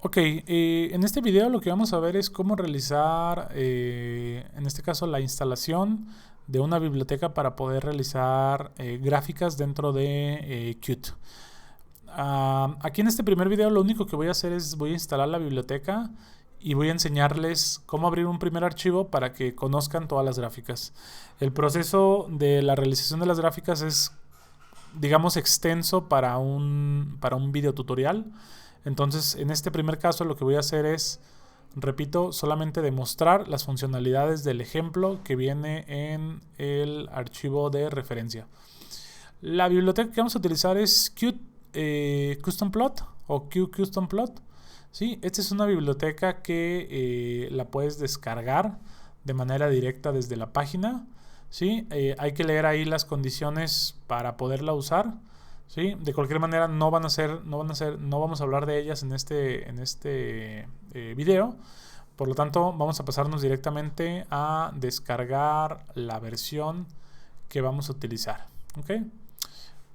Ok, en este video lo que vamos a ver es cómo realizar, en este caso, la instalación de una biblioteca para poder realizar gráficas dentro de Qt. Aquí en este primer video lo único que voy a hacer es voy a instalar la biblioteca y voy a enseñarles cómo abrir un primer archivo para que conozcan todas las gráficas. El proceso de la realización de las gráficas es, digamos, extenso para un video tutorial. Entonces, en este primer caso lo que voy a hacer es, repito, solamente demostrar las funcionalidades del ejemplo que viene en el archivo de referencia. La biblioteca que vamos a utilizar es Qt Custom Plot o Qt Custom Plot. ¿Sí? Esta es una biblioteca que la puedes descargar de manera directa desde la página. ¿Sí? Hay que leer ahí las condiciones para poderla usar. ¿Sí? De cualquier manera no vamos a hablar de ellas en este video. Por lo tanto, vamos a pasarnos directamente a descargar la versión que vamos a utilizar. ¿Ok?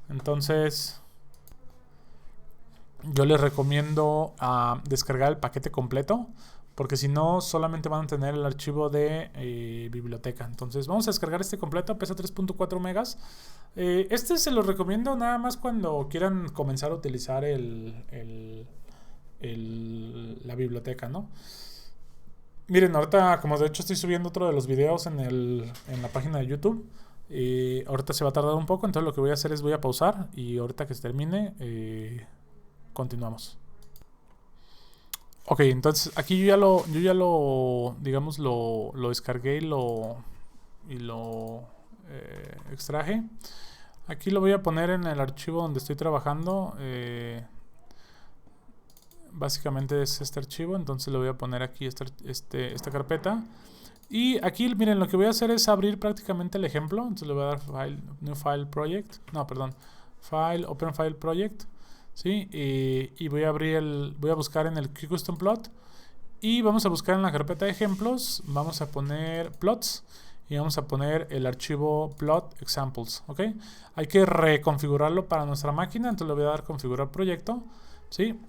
Entonces, yo les recomiendo descargar el paquete completo, porque si no solamente van a tener el archivo de biblioteca. Entonces vamos a descargar este completo, pesa 3.4 megas. Este se los recomiendo nada más cuando quieran comenzar a utilizar la biblioteca, ¿no? Miren, ahorita, como de hecho estoy subiendo otro de los videos en la página de YouTube, ahorita se va a tardar un poco, entonces lo que voy a hacer es voy a pausar y ahorita que se termine continuamos. Ok, entonces aquí digamos, lo descargué y lo extraje. Aquí lo voy a poner en el archivo donde estoy trabajando. Básicamente es este archivo, entonces le voy a poner aquí esta carpeta. Y aquí, miren, lo que voy a hacer es abrir prácticamente el ejemplo. Entonces le voy a dar File, New File Project. No, perdón. File, Open File Project. ¿Sí? Y voy a buscar en el Qt Custom Plot y vamos a buscar en la carpeta de ejemplos, vamos a poner plots y vamos a poner el archivo plot examples. ¿Ok? Hay que reconfigurarlo para nuestra máquina, entonces le voy a dar configurar proyecto. ¿Sí?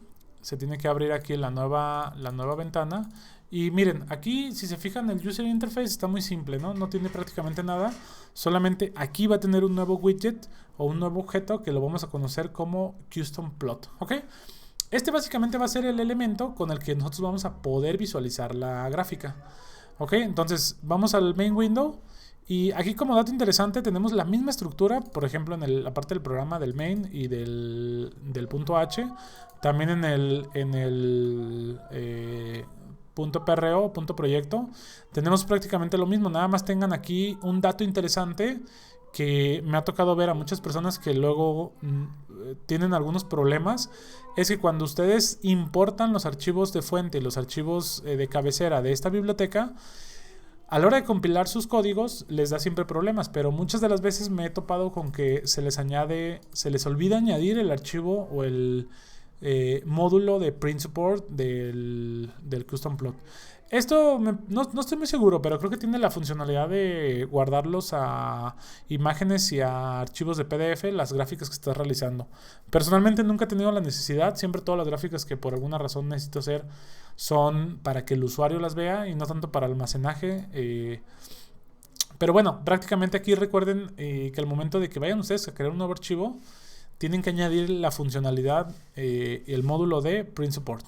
Se tiene que abrir aquí la nueva ventana. Y miren, aquí si se fijan el user interface está muy simple, ¿no? No tiene prácticamente nada. Solamente aquí va a tener un nuevo widget o un nuevo objeto que lo vamos a conocer como Custom Plot, ¿ok? Este básicamente va a ser el elemento con el que nosotros vamos a poder visualizar la gráfica, ¿ok? Entonces vamos al main window. Y aquí, como dato interesante, tenemos la misma estructura, por ejemplo, en la parte del programa del main y del punto H. También en el punto PRO, punto proyecto, tenemos prácticamente lo mismo. Nada más tengan aquí un dato interesante que me ha tocado ver a muchas personas que luego tienen algunos problemas. Es que cuando ustedes importan los archivos de fuente y los archivos de cabecera de esta biblioteca, a la hora de compilar sus códigos les da siempre problemas, pero muchas de las veces me he topado con que se les olvida añadir el archivo o el módulo de print support del custom plot. Esto no estoy muy seguro, pero creo que tiene la funcionalidad de guardarlos a imágenes y a archivos de PDF, las gráficas que estás realizando. Personalmente nunca he tenido la necesidad, siempre todas las gráficas que por alguna razón necesito hacer son para que el usuario las vea y no tanto para almacenaje. Pero bueno, prácticamente aquí recuerden que al momento de que vayan ustedes a crear un nuevo archivo, tienen que añadir la funcionalidad, el módulo de print support.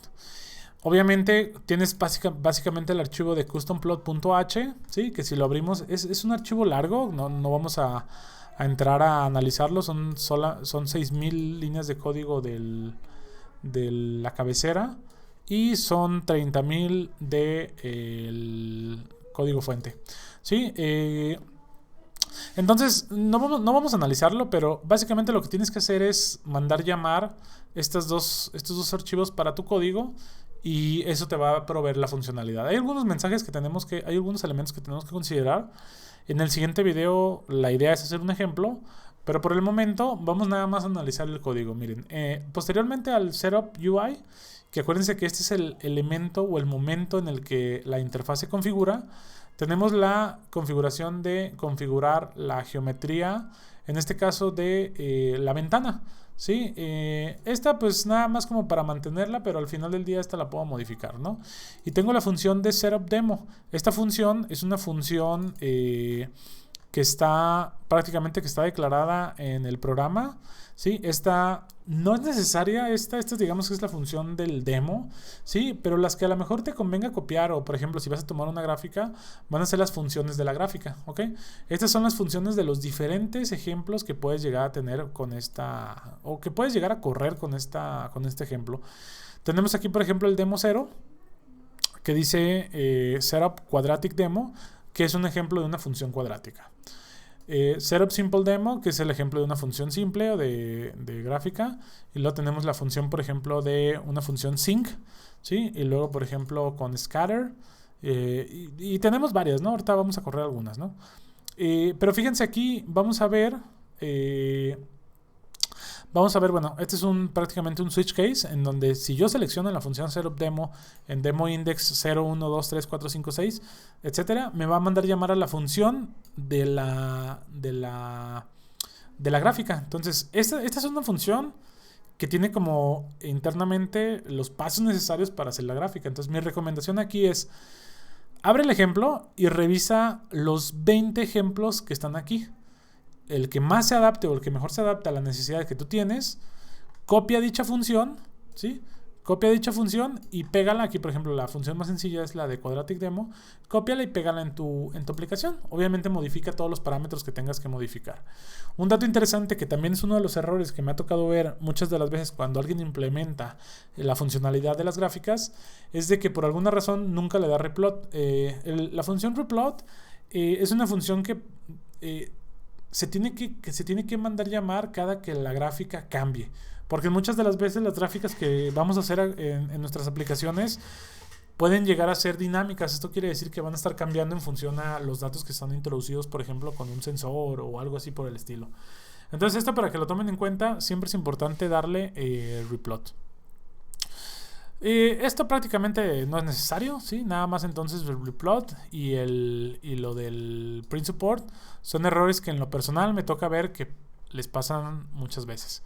Obviamente tienes básicamente el archivo de customplot.h, ¿sí? Que si lo abrimos es un archivo largo, no vamos a entrar a analizarlo, son 6000 líneas de código de la cabecera y son 30.000 del código fuente, ¿sí? Entonces no vamos a analizarlo, pero básicamente lo que tienes que hacer es mandar llamar estos dos archivos para tu código y eso te va a proveer la funcionalidad. Hay algunos hay algunos elementos que tenemos que considerar. En el siguiente video la idea es hacer un ejemplo, pero por el momento vamos nada más a analizar el código. Miren, posteriormente al Setup UI, que acuérdense que este es el elemento o el momento en el que la interfaz se configura, tenemos la configuración de configurar la geometría, en este caso de la ventana. ¿sí? Esta pues nada más como para mantenerla, pero al final del día esta la puedo modificar, ¿no? Y tengo la función de setupDemo. Esta función es una función que está prácticamente que está declarada en el programa, ¿sí? Esta no es necesaria, esta digamos que es la función del demo, ¿sí? Pero las que a lo mejor te convenga copiar, o por ejemplo si vas a tomar una gráfica, van a ser las funciones de la gráfica, ¿ok? Estas son las funciones de los diferentes ejemplos que puedes llegar a tener con esta, o que puedes llegar a correr con este ejemplo. Tenemos aquí por ejemplo el demo 0, que dice setup quadratic demo, que es un ejemplo de una función cuadrática. Setup simple demo, que es el ejemplo de una función simple o de gráfica. Y luego tenemos la función, por ejemplo, de una función sync, ¿sí? Y luego, por ejemplo, con scatter. Y tenemos varias, ¿no? Ahorita vamos a correr algunas, ¿no? Pero fíjense aquí, vamos a ver, bueno, este es prácticamente un switch case en donde si yo selecciono en la función setupDemo en demo index 0, 1, 2, 3, 4, 5, 6, etcétera, me va a mandar llamar a la función de la gráfica. Entonces, esta es una función que tiene como internamente los pasos necesarios para hacer la gráfica. Entonces, mi recomendación aquí es: abre el ejemplo y revisa los 20 ejemplos que están aquí. El que más se adapte o el que mejor se adapte a la necesidad que tú tienes, copia dicha función, ¿sí? Copia dicha función y pégala. Aquí, por ejemplo, la función más sencilla es la de quadratic demo. Cópiala y pégala en tu aplicación. Obviamente modifica todos los parámetros que tengas que modificar. Un dato interesante que también es uno de los errores que me ha tocado ver muchas de las veces cuando alguien implementa la funcionalidad de las gráficas, es de que por alguna razón nunca le da replot. La función replot es una función que se tiene que mandar llamar cada que la gráfica cambie, porque muchas de las veces las gráficas que vamos a hacer en nuestras aplicaciones pueden llegar a ser dinámicas. Esto quiere decir que van a estar cambiando en función a los datos que están introducidos, por ejemplo, con un sensor o algo así por el estilo. Entonces esto, para que lo tomen en cuenta, siempre es importante darle replot. Esto prácticamente no es necesario, ¿sí? Nada más entonces el replot y lo del print support son errores que en lo personal me toca ver que les pasan muchas veces.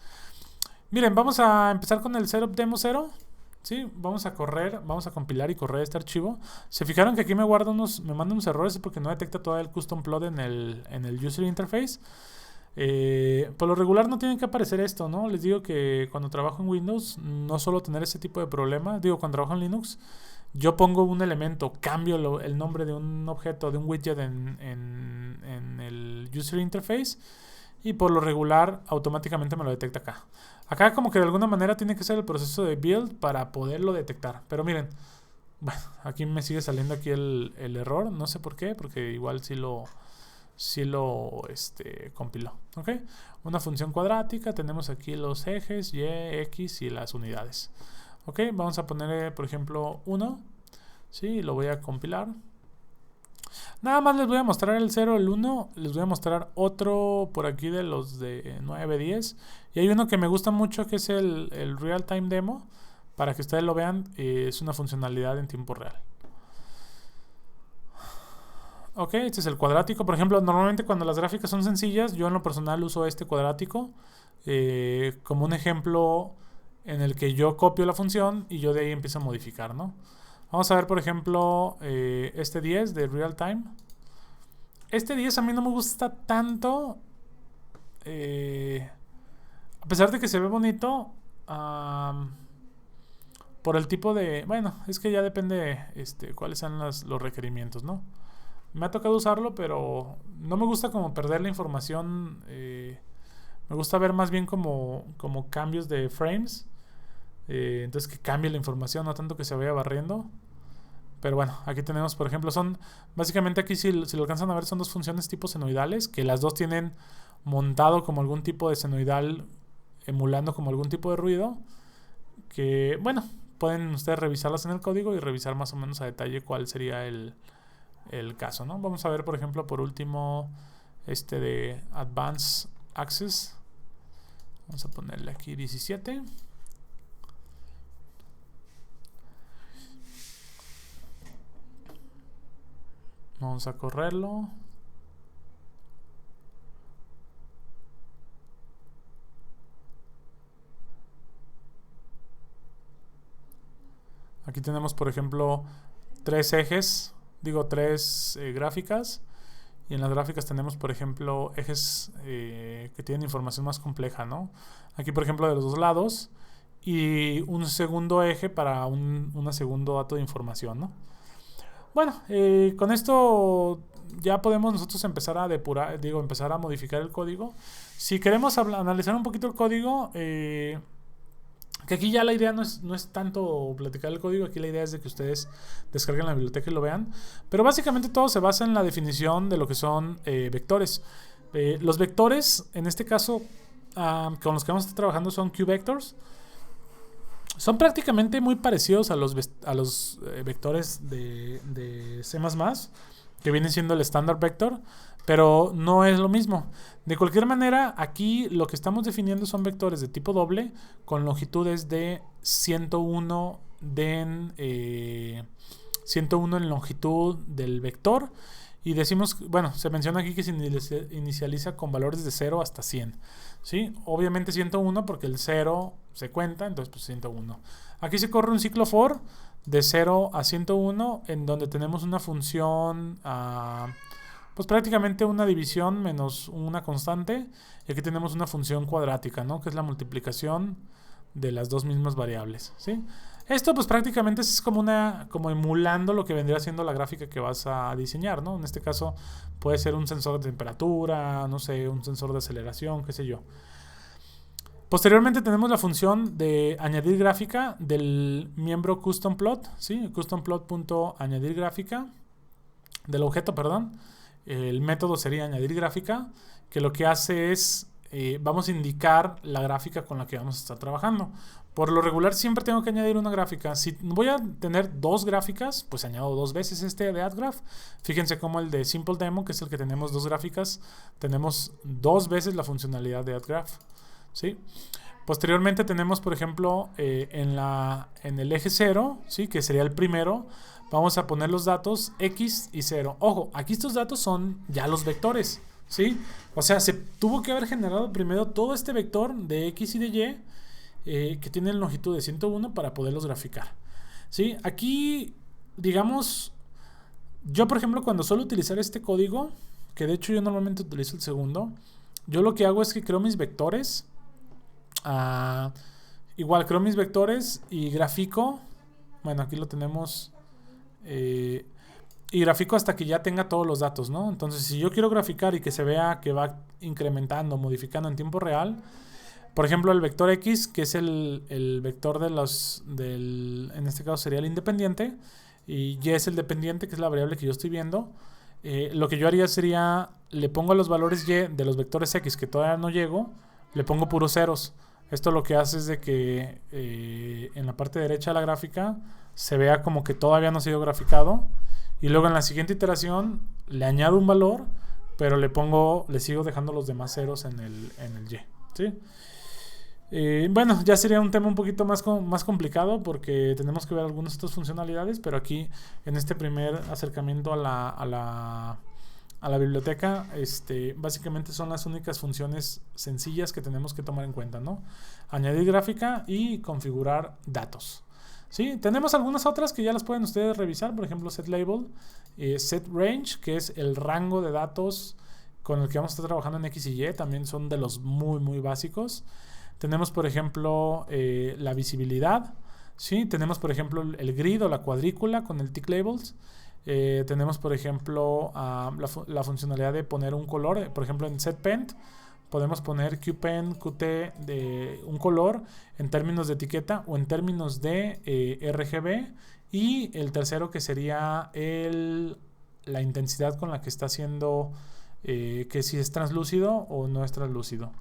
Miren, vamos a empezar con el setup demo 0, ¿sí? Vamos a compilar y correr este archivo. Se fijaron que aquí me manda unos errores porque no detecta todavía el custom plot en el user interface. Por lo regular no tienen que aparecer esto, ¿no? Les digo que cuando trabajo en Windows no suelo tener ese tipo de problema. Digo, cuando trabajo en Linux, yo pongo un elemento, cambio el nombre de un objeto, de un widget en el user interface, y por lo regular automáticamente me lo detecta acá. Acá como que de alguna manera tiene que ser el proceso de build para poderlo detectar. Pero miren, bueno, aquí me sigue saliendo aquí el error, no sé por qué, porque igual sí lo compiló, ¿ok? Una función cuadrática, tenemos aquí los ejes, y, x y las unidades, ¿ok? Vamos a poner, por ejemplo, 1, ¿sí? Lo voy a compilar. Nada más les voy a mostrar el 0, el 1, les voy a mostrar otro por aquí de los de 9, 10, y hay uno que me gusta mucho que es el Real Time Demo, para que ustedes lo vean. Es una funcionalidad en tiempo real. Ok, este es el cuadrático. Por ejemplo, normalmente cuando las gráficas son sencillas, yo en lo personal uso este cuadrático como un ejemplo en el que yo copio la función y yo de ahí empiezo a modificar, ¿no? Vamos a ver, por ejemplo, este 10 de real time. Este 10 a mí no me gusta tanto. A pesar de que se ve bonito, por el tipo de... Bueno, es que ya depende cuáles sean los requerimientos, ¿no? Me ha tocado usarlo, pero no me gusta como perder la información. Me gusta ver más bien como cambios de frames. Entonces que cambie la información, no tanto que se vaya barriendo. Pero bueno, aquí tenemos, por ejemplo, son... Básicamente aquí si lo alcanzan a ver son dos funciones tipo senoidales, que las dos tienen montado como algún tipo de senoidal, emulando como algún tipo de ruido. Que, bueno, pueden ustedes revisarlas en el código y revisar más o menos a detalle cuál sería el caso, ¿no? Vamos a ver, por ejemplo, por último, de Advanced Access. Vamos a ponerle aquí 17. Vamos a correrlo. Aquí tenemos, por ejemplo, tres gráficas. Y en las gráficas tenemos, por ejemplo, ejes que tienen información más compleja, ¿no? Aquí, por ejemplo, de los dos lados. Y un segundo eje para un segundo dato de información, ¿no? Bueno, con esto ya podemos nosotros empezar a depurar, empezar a modificar el código. Si queremos analizar un poquito el código, que aquí ya la idea no es tanto platicar el código, aquí la idea es de que ustedes descarguen la biblioteca y lo vean. Pero básicamente todo se basa en la definición de lo que son vectores. Los vectores, en este caso, con los que vamos a estar trabajando son QVectors. Son prácticamente muy parecidos a los vectores de C++, que vienen siendo el standard vector, pero no es lo mismo. De cualquier manera, aquí lo que estamos definiendo son vectores de tipo doble con longitudes de 101 en longitud del vector. Y decimos, bueno, se menciona aquí que se inicializa con valores de 0 hasta 100. ¿Sí? Obviamente 101 porque el 0 se cuenta, entonces pues 101. Aquí se corre un ciclo for de 0 a 101 en donde tenemos una función, pues prácticamente una división menos una constante. Y aquí tenemos una función cuadrática, ¿no? Que es la multiplicación de las dos mismas variables, ¿sí? Esto pues prácticamente es como emulando lo que vendría siendo la gráfica que vas a diseñar, ¿no? En este caso puede ser un sensor de temperatura, no sé, un sensor de aceleración, qué sé yo. Posteriormente tenemos la función de añadir gráfica del miembro customPlot, ¿sí? customPlot.añadir gráfica del objeto, perdón. El método sería añadir gráfica, que lo que hace es vamos a indicar la gráfica con la que vamos a estar trabajando. Por lo regular siempre tengo que añadir una gráfica. Si voy a tener dos gráficas, pues añado dos veces de addGraph. Fíjense cómo el de Simple Demo, que es el que tenemos dos gráficas, tenemos dos veces la funcionalidad de addGraph, ¿sí? Posteriormente tenemos, por ejemplo, en el eje 0, ¿sí? Que sería el primero, vamos a poner los datos X y 0. Ojo, aquí estos datos son ya los vectores, ¿sí? O sea, se tuvo que haber generado primero todo este vector de X y de Y, que tienen longitud de 101 para poderlos graficar, ¿sí? Aquí, digamos, yo por ejemplo cuando suelo utilizar este código, que de hecho yo normalmente utilizo el segundo, yo lo que hago es que creo mis vectores, igual creo mis vectores y grafico, bueno, aquí lo tenemos, y grafico hasta que ya tenga todos los datos, ¿no? Entonces si yo quiero graficar y que se vea que va incrementando, modificando en tiempo real, por ejemplo, el vector X, que es el vector en este caso sería el independiente, y Y es el dependiente, que es la variable que yo estoy viendo. Lo que yo haría sería, le pongo los valores Y de los vectores X, que todavía no llego, le pongo puros ceros. Esto lo que hace es de que en la parte derecha de la gráfica se vea como que todavía no ha sido graficado, y luego en la siguiente iteración le añado un valor, pero le sigo dejando los demás ceros en el Y, ¿sí? Bueno, ya sería un tema un poquito más complicado porque tenemos que ver algunas otras funcionalidades, pero aquí en este primer acercamiento a la biblioteca, básicamente son las únicas funciones sencillas que tenemos que tomar en cuenta, ¿no? Añadir gráfica y configurar datos, ¿sí? Tenemos algunas otras que ya las pueden ustedes revisar, por ejemplo setLabel, setRange, que es el rango de datos con el que vamos a estar trabajando en X y Y, también son de los muy muy básicos. Tenemos, por ejemplo, la visibilidad, ¿sí? Tenemos, por ejemplo, el grid o la cuadrícula con el TickLabels. Tenemos, por ejemplo, la funcionalidad de poner un color. Por ejemplo, en setPen podemos poner QPen, QT de un color en términos de etiqueta o en términos de RGB. Y el tercero, que sería la intensidad con la que está haciendo, que si es translúcido o no es translúcido.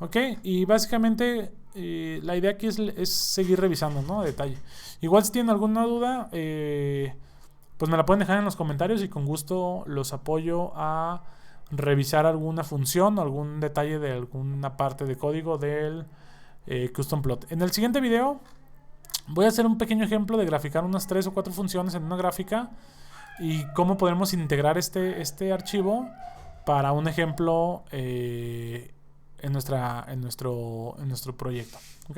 Ok, y básicamente la idea aquí es seguir revisando, ¿no? A detalle. Igual si tienen alguna duda, pues me la pueden dejar en los comentarios y con gusto los apoyo a revisar alguna función o algún detalle de alguna parte de código del customPlot. En el siguiente video voy a hacer un pequeño ejemplo de graficar unas 3 o 4 funciones en una gráfica y cómo podemos integrar este archivo para un ejemplo en nuestro proyecto, ¿ok?